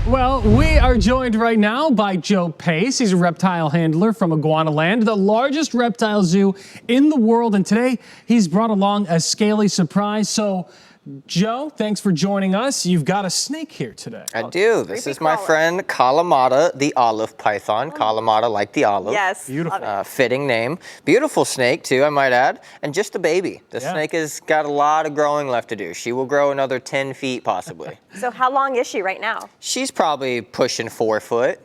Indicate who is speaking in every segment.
Speaker 1: Well, we are joined right now by Joe Pace. He's a reptile handler from Iguanaland, the largest reptile zoo in the world. And today he's brought along a scaly surprise. So, Joe, thanks for joining us. You've got a snake here today.
Speaker 2: I do. This is my friend Kalamata, the olive python. Kalamata like the olive.
Speaker 3: Yes.
Speaker 1: Beautiful.
Speaker 2: Fitting name. Beautiful snake too, I might add. And just a baby. The snake has got a lot of growing left to do. She will grow another 10 feet possibly.
Speaker 3: So how long is she right now?
Speaker 2: She's probably pushing 4 foot.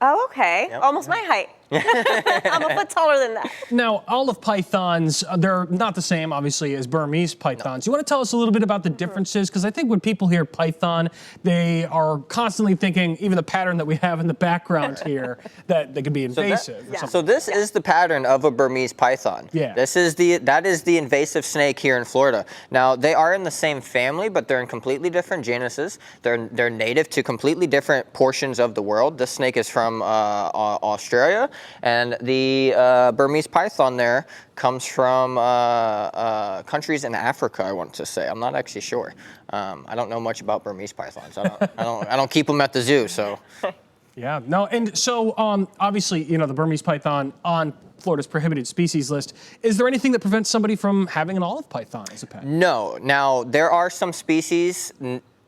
Speaker 3: Oh, okay.
Speaker 2: Yep.
Speaker 3: Almost my height. I'm a foot taller than that.
Speaker 1: Now, olive pythons, they're not the same, obviously, as Burmese pythons. You want to tell us a little bit about the differences? Because I think when people hear python, they are constantly thinking, even the pattern that we have in the background here, that they could be invasive.
Speaker 2: So this is the pattern of a Burmese python.
Speaker 1: Yeah.
Speaker 2: That is the invasive snake here in Florida. Now, they are in the same family, but they're in completely different genuses. They're native to completely different portions of the world. This snake is from Australia. And the Burmese python there comes from countries in Africa, I want to say. I'm not actually sure. I don't know much about Burmese pythons. I don't keep them at the zoo, so.
Speaker 1: Yeah, no, and so obviously, you know, the Burmese python on Florida's prohibited species list. Is there anything that prevents somebody from having an olive python as a pet?
Speaker 2: No. Now, there are some species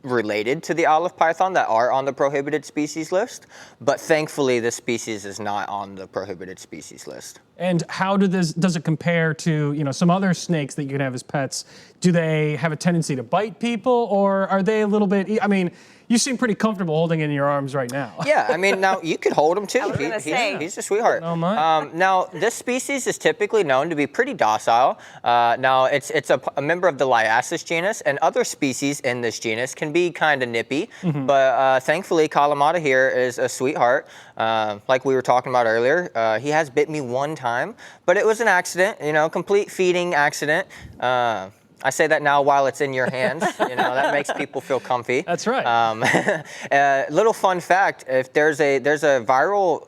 Speaker 2: related to the olive python that are on the prohibited species list, but thankfully this species is not on the prohibited species list.
Speaker 1: And how does it compare to, you know, some other snakes that you can have as pets? Do they have a tendency to bite people, or are they a little bit, I mean, you seem pretty comfortable holding it in your arms right now.
Speaker 2: Yeah, I mean, now you could hold him too. He's a sweetheart.
Speaker 1: Oh my.
Speaker 2: Now, this species is typically known to be pretty docile. Now, it's a member of the Liasis genus, and other species in this genus can be kind of nippy. But thankfully, Kalamata here is a sweetheart. Like we were talking about earlier, he has bit me one time, but it was an accident, you know, complete feeding accident. I say that now while it's in your hands. You know, that makes people feel comfy.
Speaker 1: That's right.
Speaker 2: Little fun fact: if there's a viral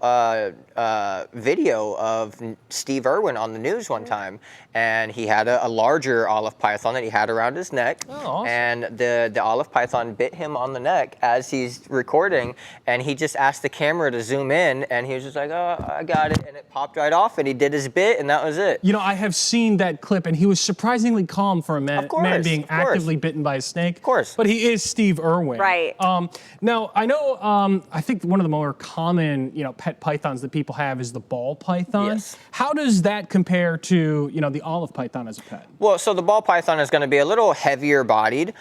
Speaker 2: video of Steve Irwin on the news one time, and he had a larger olive python that he had around his neck.
Speaker 1: Oh, awesome.
Speaker 2: And the olive python bit him on the neck as he's recording, and he just asked the camera to zoom in, and he was just like, "Oh, I got it," and it popped right off, and he did his bit, and that was it.
Speaker 1: You know, I have seen that clip, and he was surprisingly calm for a man being actively bitten by a snake.
Speaker 2: Of course.
Speaker 1: But he is Steve Irwin.
Speaker 3: Right.
Speaker 1: Now, I know, I think one of the more common, you know, pet pythons that people have is the ball python.
Speaker 2: Yes.
Speaker 1: How does that compare to, you know, the olive python as a pet?
Speaker 2: Well, so the ball python is going to be a little heavier bodied.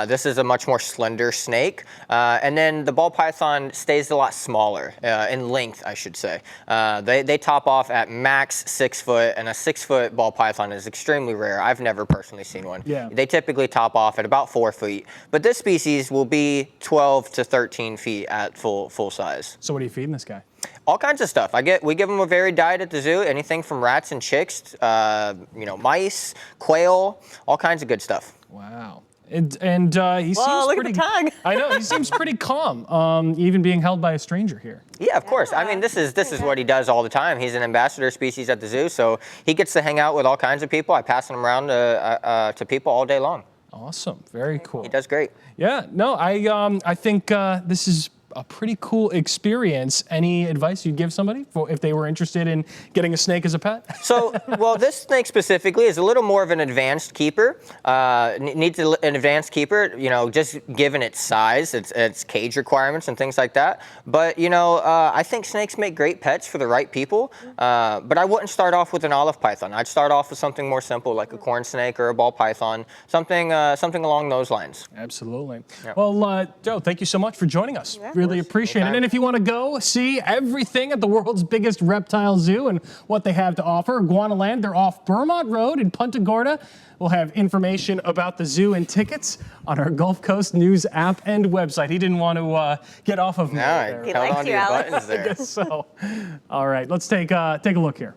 Speaker 2: This is a much more slender snake. And then the ball python stays a lot smaller in length, I should say. They top off at max 6 foot, and a 6 foot ball python is extremely rare. I've never personally seen one.
Speaker 1: Yeah.
Speaker 2: They typically top off at about 4 feet. But this species will be 12 to 13 feet at full size.
Speaker 1: So what are you feeding this guy?
Speaker 2: All kinds of stuff. We give them a varied diet at the zoo. Anything from rats and chicks, you know, mice, quail, all kinds of good stuff.
Speaker 1: Wow. And he seems
Speaker 3: look
Speaker 1: pretty.
Speaker 3: at the tongue.
Speaker 1: I know, he seems pretty calm, even being held by a stranger here.
Speaker 2: Yeah, of course. I mean, this is what he does all the time. He's an ambassador species at the zoo, so he gets to hang out with all kinds of people. I pass him around to people all day long.
Speaker 1: Awesome. Very cool.
Speaker 2: He does great.
Speaker 1: Yeah. No, I think this is a pretty cool experience. Any advice you'd give somebody if they were interested in getting a snake as a pet?
Speaker 2: So, well, this snake specifically is a little more of an advanced keeper. Needs an advanced keeper, you know, just given its size, its cage requirements and things like that. But, you know, I think snakes make great pets for the right people. But I wouldn't start off with an olive python. I'd start off with something more simple, like a corn snake or a ball python, something along those lines.
Speaker 1: Absolutely. Yeah. Well, Joe, thank you so much for joining us.
Speaker 3: Yeah.
Speaker 1: Really appreciate it. And if you want to go see everything at the world's biggest reptile zoo and what they have to offer, Iguanaland, they're off Beaumont Road in Punta Gorda. We'll have information about the zoo and tickets on our Gulf Coast News app and website. He didn't want to get off of me.
Speaker 2: No,
Speaker 3: He likes you, Alex.
Speaker 2: buttons there.
Speaker 1: I guess so. All right, let's take a look here.